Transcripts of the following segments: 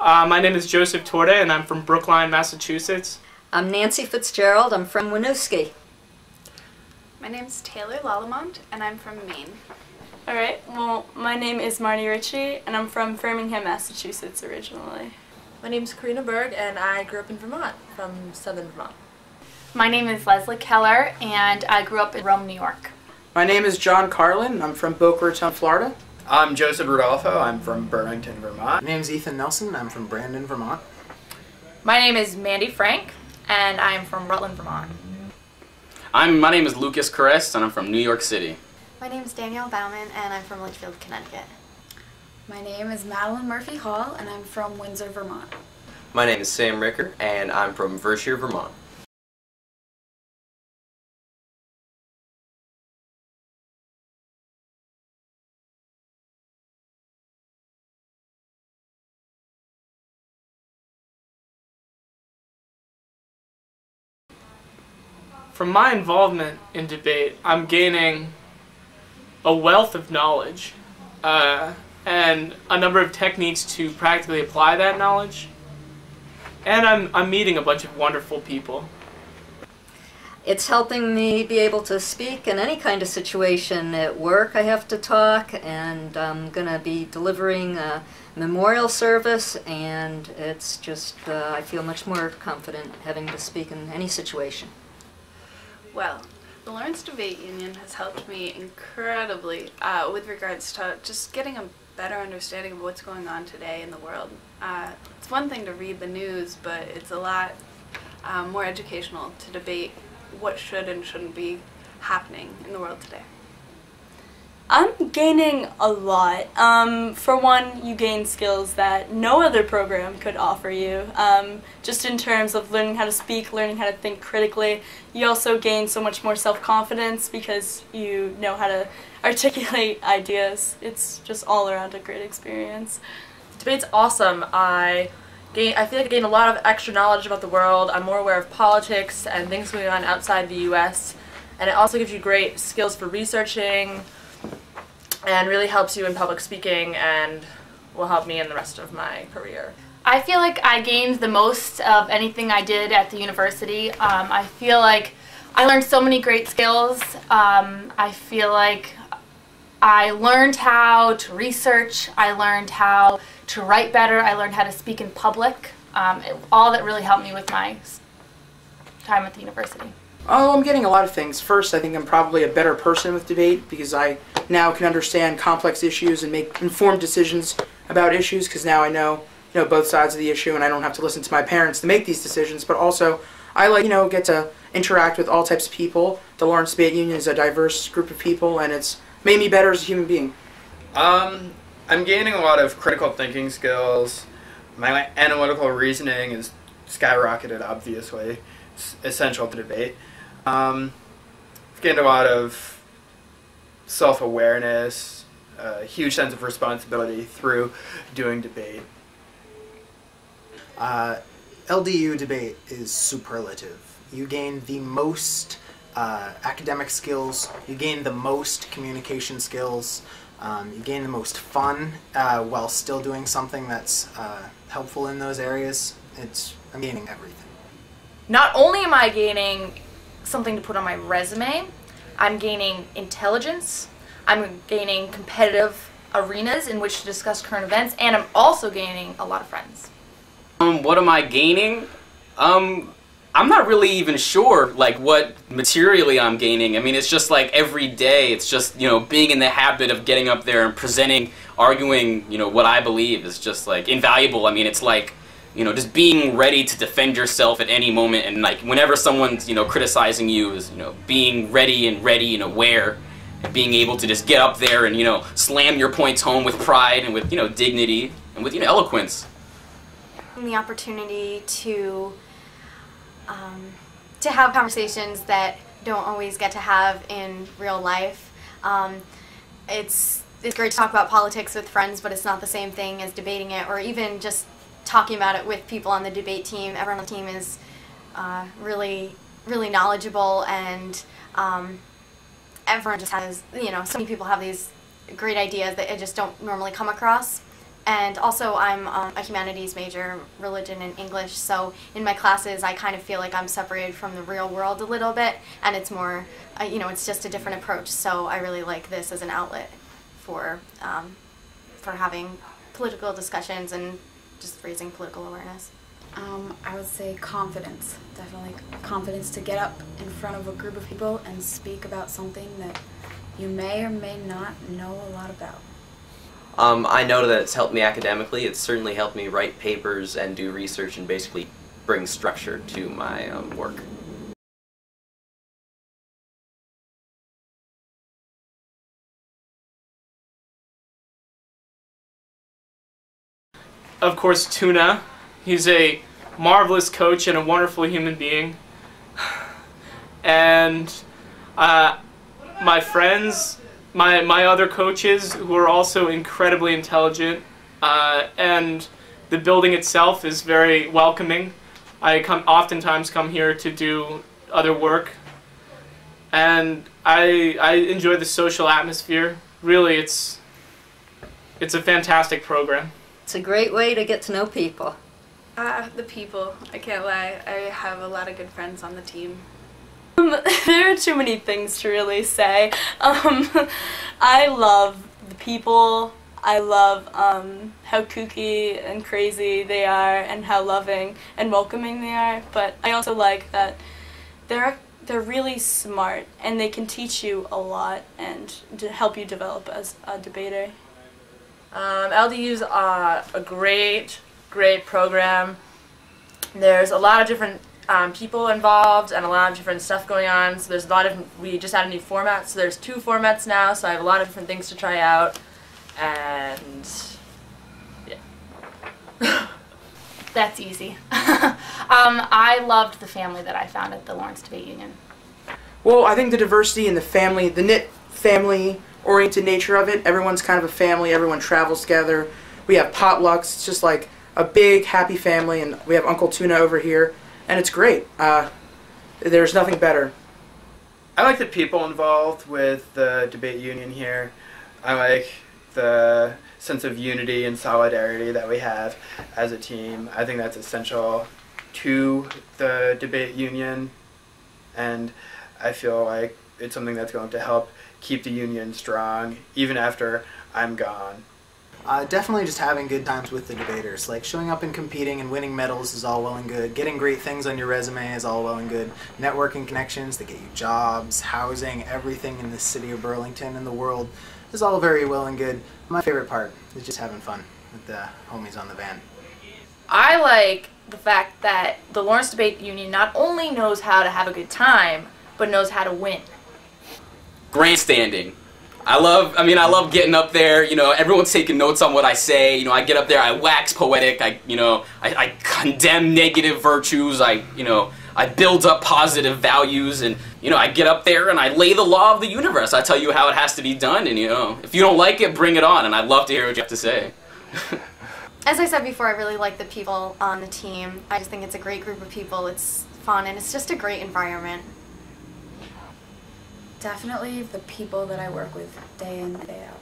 My name is Joseph Torda, and I'm from Brookline, Massachusetts. I'm Nancy Fitzgerald. I'm from Winooski. My name's Taylor Lalamont, and I'm from Maine. Alright, well, my name is Marty Ritchie, and I'm from Framingham, Massachusetts originally. My name's Karina Berg, and I grew up in Vermont, from southern Vermont. My name is Leslie Keller, and I grew up in Rome, New York. My name is John Carlin. I'm from Boca Raton, Florida. I'm Joseph Rodolfo. I'm from Burlington, Vermont. My name's Ethan Nelson. I'm from Brandon, Vermont. My name is Mandy Frank, and I'm from Rutland, Vermont. My name is Lucas Caress, and I'm from New York City. My name is Danielle Bauman, and I'm from Litchfield, Connecticut. My name is Madeline Murphy Hall, and I'm from Windsor, Vermont. My name is Sam Ricker, and I'm from Vershire, Vermont. From my involvement in debate, I'm gaining a wealth of knowledge and a number of techniques to practically apply that knowledge. And I'm meeting a bunch of wonderful people. It's helping me be able to speak in any kind of situation. At work I have to talk, and I'm going to be delivering a memorial service, and it's just, I feel much more confident having to speak in any situation. Well, the Lawrence Debate Union has helped me incredibly with regards to just getting a better understanding of what's going on today in the world. It's one thing to read the news, but it's a lot more educational to debate what should and shouldn't be happening in the world today. I'm gaining a lot. For one, you gain skills that no other program could offer you. Just in terms of learning how to speak, learning how to think critically. You also gain so much more self-confidence because you know how to articulate ideas. It's just all around a great experience. Debate's awesome. I feel like I gain a lot of extra knowledge about the world. I'm more aware of politics and things going on outside the U.S. And it also gives you great skills for researching, and really helps you in public speaking and will help me in the rest of my career. I feel like I gained the most of anything I did at the university. I feel like I learned so many great skills. I feel like I learned how to research, I learned how to write better, I learned how to speak in public. All that really helped me with my time at the university. Oh, I'm getting a lot of things. First, I think I'm probably a better person with debate because I now can understand complex issues and make informed decisions about issues because now I know, both sides of the issue and I don't have to listen to my parents to make these decisions. But also, I get to interact with all types of people. The Lawrence Debate Union is a diverse group of people, and it's made me better as a human being. I'm gaining a lot of critical thinking skills. My analytical reasoning is skyrocketed, obviously. It's essential to debate. I've gained a lot of self-awareness, a huge sense of responsibility through doing debate. LDU debate is superlative. You gain the most academic skills, you gain the most communication skills, you gain the most fun while still doing something that's helpful in those areas. I'm gaining everything. Not only am I gaining something to put on my resume, I'm gaining intelligence, I'm gaining competitive arenas in which to discuss current events, and I'm also gaining a lot of friends. What am I gaining? I'm not really even sure, what materially I'm gaining. I mean, it's just every day, it's just, being in the habit of getting up there and presenting, arguing, what I believe is just, invaluable. I mean, it's just being ready to defend yourself at any moment, and whenever someone's criticizing you, is being ready and aware, and being able to just get up there and slam your points home with pride and with dignity and with eloquence. The opportunity to have conversations that don't always get to have in real life. It's great to talk about politics with friends, but it's not the same thing as debating it, or even just talking about it with people on the debate team. Everyone on the team is really knowledgeable, and everyone just has, so many people have these great ideas that I just don't normally come across. And also I'm a humanities major, religion and English, so in my classes I kind of feel like I'm separated from the real world a little bit, and it's more, it's just a different approach, so I really like this as an outlet for having political discussions and just raising political awareness. I would say confidence, definitely confidence to get up in front of a group of people and speak about something that you may or may not know a lot about. I know that it's helped me academically. It's certainly helped me write papers and do research and basically bring structure to my work. Of course, Tuna. He's a marvelous coach and a wonderful human being. And my friends, my other coaches, who are also incredibly intelligent, and the building itself is very welcoming. I oftentimes come here to do other work, and I enjoy the social atmosphere. Really, it's a fantastic program. It's a great way to get to know people. The people. I can't lie. I have a lot of good friends on the team. There are too many things to really say. I love the people. I love how kooky and crazy they are and how loving and welcoming they are. But I also like that they're really smart and they can teach you a lot and to help you develop as a debater. LDU's a great program. There's a lot of different people involved and a lot of different stuff going on. So there's a lot of, we just had a new format, so there's 2 formats now, so I have a lot of different things to try out, and yeah. That's easy. I loved the family that I found at the Lawrence Debate Union. Well, I think the diversity and the family, the knit family-oriented nature of it, everyone's kind of a family, everyone travels together. We have potlucks, it's just like a big, happy family, and we have Uncle Tuna over here, and it's great. There's nothing better. I like the people involved with the debate union here. I like the sense of unity and solidarity that we have as a team. I think that's essential to the debate union, and I feel like it's something that's going to help keep the union strong even after I'm gone. Definitely just having good times with the debaters. Like showing up and competing and winning medals is all well and good. Getting great things on your resume is all well and good. Networking connections that get you jobs, housing, everything in the city of Burlington and the world is all very well and good. My favorite part is just having fun with the homies on the van. I like the fact that the Lawrence Debate Union not only knows how to have a good time, but knows how to win. Grandstanding. I love getting up there, everyone's taking notes on what I say, I get up there, I wax poetic, I condemn negative virtues, I build up positive values, and, I get up there and I lay the law of the universe. I tell you how it has to be done, and, if you don't like it, bring it on, and I'd love to hear what you have to say. As I said before, I really like the people on the team. I just think it's a great group of people, it's fun, and it's just a great environment. Definitely the people that I work with day in and day out.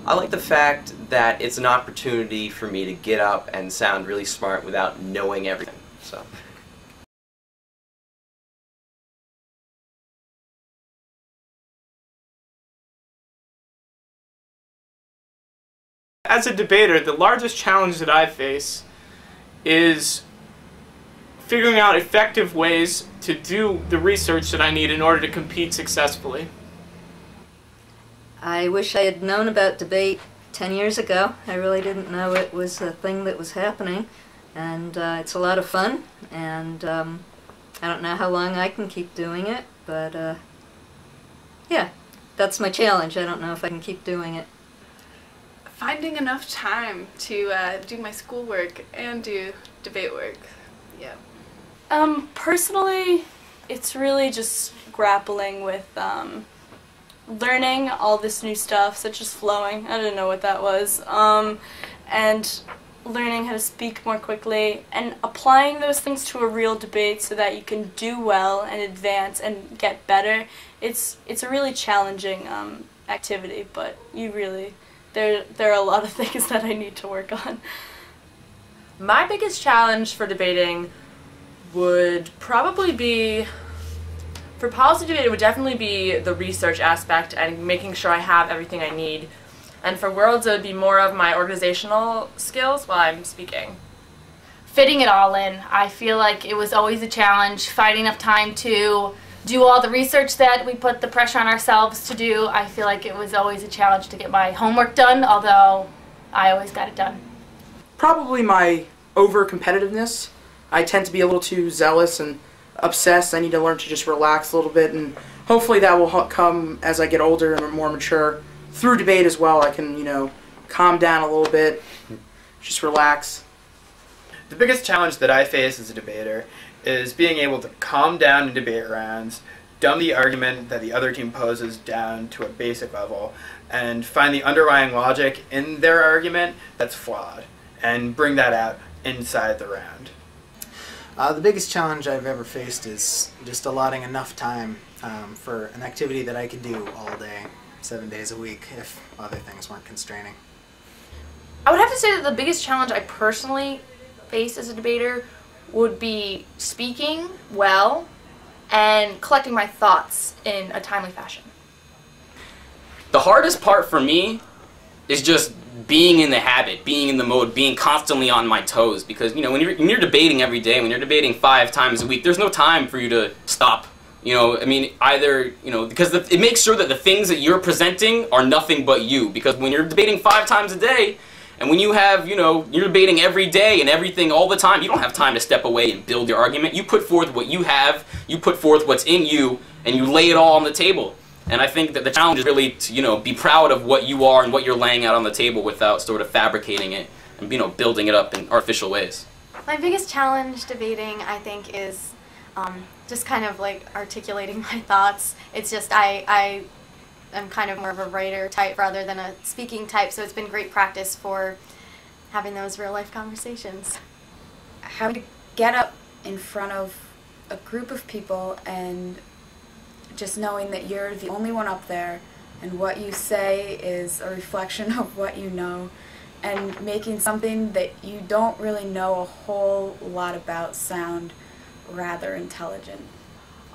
I like the fact that it's an opportunity for me to get up and sound really smart without knowing everything. So. As a debater, the largest challenge that I face is figuring out effective ways to do the research that I need in order to compete successfully. I wish I had known about debate 10 years ago. I really didn't know it was a thing that was happening, and it's a lot of fun, and I don't know how long I can keep doing it, but yeah, that's my challenge. I don't know if I can keep doing it. Finding enough time to do my schoolwork and do debate work. Yeah. Personally, it's really just grappling with learning all this new stuff, such as flowing. I didn't know what that was. And learning how to speak more quickly and applying those things to a real debate so that you can do well and advance and get better. It's a really challenging activity, but there are a lot of things that I need to work on. My biggest challenge for debating would probably be, for policy debate, it would definitely be the research aspect and making sure I have everything I need. And for worlds, it would be more of my organizational skills while I'm speaking. Fitting it all in. I feel like it was always a challenge, finding enough time to do all the research that we put the pressure on ourselves to do. I feel like it was always a challenge to get my homework done, although I always got it done. Probably my over-competitiveness. I tend to be a little too zealous and obsessed. I need to learn to just relax a little bit, and hopefully that will come as I get older and more mature. Through debate as well, I can, calm down a little bit, just relax. The biggest challenge that I face as a debater is being able to calm down in debate rounds, dumb the argument that the other team poses down to a basic level, and find the underlying logic in their argument that's flawed, and bring that out inside the round. The biggest challenge I've ever faced is just allotting enough time for an activity that I could do all day, 7 days a week, if other things weren't constraining. I would have to say that the biggest challenge I personally face as a debater would be speaking well and collecting my thoughts in a timely fashion. The hardest part for me is just being in the habit, being in the mode, being constantly on my toes. Because, when you're debating every day, when you're debating 5 times a week, there's no time for you to stop. Because it makes sure that the things that you're presenting are nothing but you. Because when you're debating 5 times a day, and when you have, you're debating every day and everything all the time, you don't have time to step away and build your argument. You put forth what you have, you put forth what's in you, and you lay it all on the table. And I think that the challenge is really to, be proud of what you are and what you're laying out on the table without sort of fabricating it and, building it up in artificial ways. My biggest challenge debating, I think, is just kind of like articulating my thoughts. It's just I am kind of more of a writer type rather than a speaking type, so it's been great practice for having those real life conversations. Having to get up in front of a group of people and just knowing that you're the only one up there and what you say is a reflection of what you know, and making something that you don't really know a whole lot about sound rather intelligent.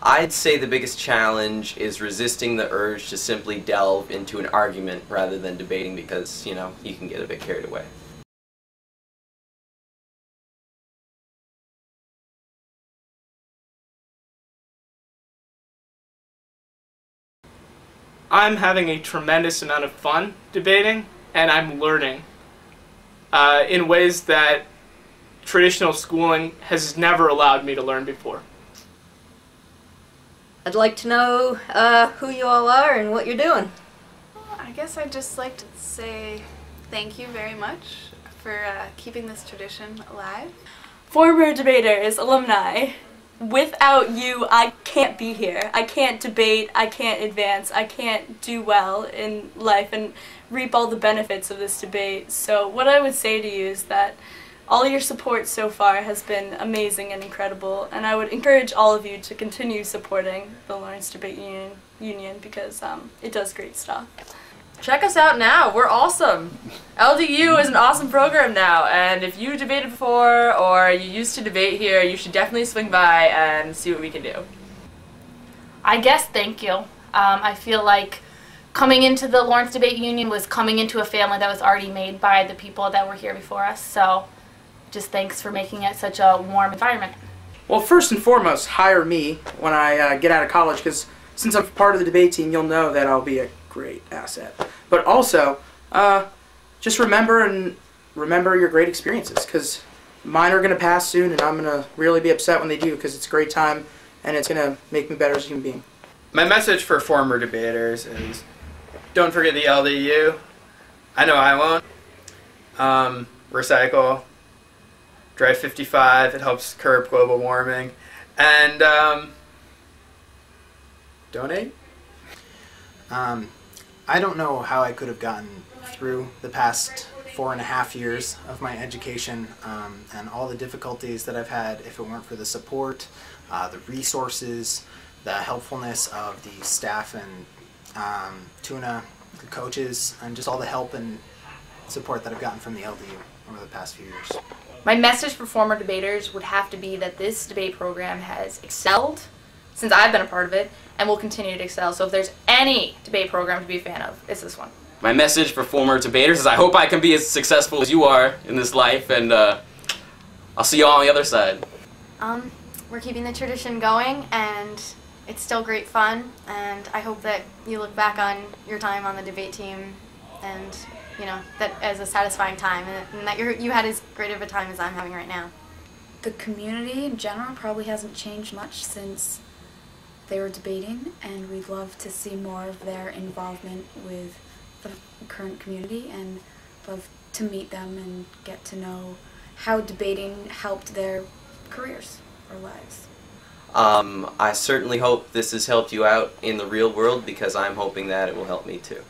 I'd say the biggest challenge is resisting the urge to simply delve into an argument rather than debating, because, you can get a bit carried away. I'm having a tremendous amount of fun debating, and I'm learning in ways that traditional schooling has never allowed me to learn before. I'd like to know who you all are and what you're doing. I guess I'd just like to say thank you very much for keeping this tradition alive. Former debaters, alumni, without you, I can't be here. I can't debate, I can't advance, I can't do well in life and reap all the benefits of this debate. So what I would say to you is that all your support so far has been amazing and incredible, and I would encourage all of you to continue supporting the Lawrence Debate Union because it does great stuff. Check us out now. We're awesome. LDU is an awesome program now, and if you debated before or you used to debate here, you should definitely swing by and see what we can do. I guess thank you. I feel like coming into the Lawrence Debate Union was coming into a family that was already made by the people that were here before us, so just thanks for making it such a warm environment. Well, first and foremost, hire me when I get out of college, because since I'm part of the debate team, you'll know that I'll be a great asset. But also, just remember your great experiences, because mine are going to pass soon, and I'm going to really be upset when they do, because it's a great time, and it's going to make me better as a human being. My message for former debaters is, don't forget the LDU. I know I won't. Recycle. Drive 55. It helps curb global warming. And donate. I don't know how I could have gotten through the past 4.5 years of my education and all the difficulties that I've had if it weren't for the support, the resources, the helpfulness of the staff and Tuna, the coaches, and just all the help and support that I've gotten from the LDU over the past few years. My message for former debaters would have to be that this debate program has excelled since I've been a part of it and will continue to excel. So if there's any debate program to be a fan of, it's this one. My message for former debaters is I hope I can be as successful as you are in this life, and I'll see you all on the other side. We're keeping the tradition going, and it's still great fun, and I hope that you look back on your time on the debate team and, you know, that as a satisfying time, and that you had as great of a time as I'm having right now. The community in general probably hasn't changed much since they were debating, and we'd love to see more of their involvement with the current community, and love to meet them and get to know how debating helped their careers or lives. I certainly hope this has helped you out in the real world, because I'm hoping that it will help me too.